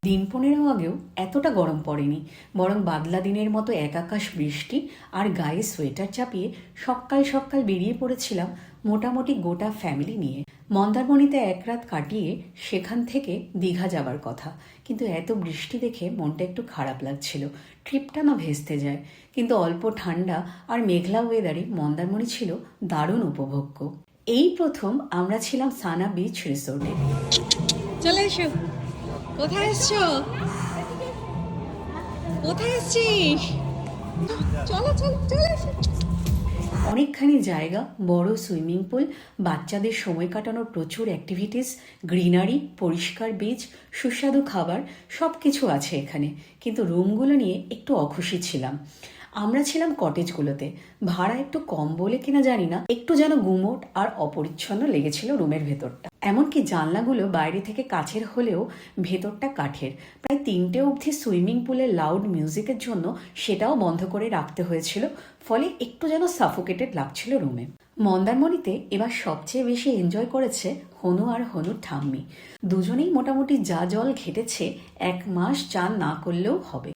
দিন 15 আগেও এতটা গরম পড়েনি, বরং বাদলা দিনের মতো এক আকাশ বৃষ্টি আর গায়ে সোয়েটার চাপিয়ে সকাল সকাল বেরিয়ে পড়েছিলাম মোটামুটি গোটা ফ্যামিলি নিয়ে। মন্দারমণিতে এক রাত কাটিয়ে সেখান থেকে দীঘা যাবার কথা, কিন্তু এত বৃষ্টি দেখে মনটা একটু খারাপ লাগছিল। ট্রিপটা না ভেস্তে যায়, কিন্তু অল্প ঠান্ডা আর মেঘলা ওয়েদারে মন্দারমণি ছিল দারুণ উপভোগ্য। এই প্রথম আমরা ছিলাম সানা বিচ রিসোর্টে। চলে এসো। কোথায় এসছো? কোথায় এসছিস? চলো চলো চলে এসো। অনেকখানি জায়গা, বড় সুইমিং পুল, বাচ্চাদের সময় কাটানোর প্রচুর অ্যাক্টিভিটিস, গ্রিনারি, পরিষ্কার বিচ, সুস্বাদু খাবার, সব কিছু আছে এখানে। কিন্তু রুমগুলো নিয়ে একটু অখুশি ছিলাম। আমরা ছিলাম কটেজগুলোতে, ভাড়া একটু কম বলে কিনা জানি না, একটু যেন গুমোট আর অপরিচ্ছন্ন লেগেছিল রুমের ভেতরটা। এমনকি জানলাগুলো বাইরে থেকে কাচের হলেও ভেতরটা কাঠের। প্রায় 3টে অবধি সুইমিং পুলের লাউড মিউজিকের জন্য সেটাও বন্ধ করে রাখতে হয়েছিল, ফলে একটু যেন সাফোকেটেড লাগছিল রুমে। মন্দারমণিতে এবার সবচেয়ে বেশি এনজয় করেছে হনু আর হনুর ঠাম্মি। দুজনেই মোটামুটি যা জল ঘেটেছে 1 মাস চান না করলেও হবে।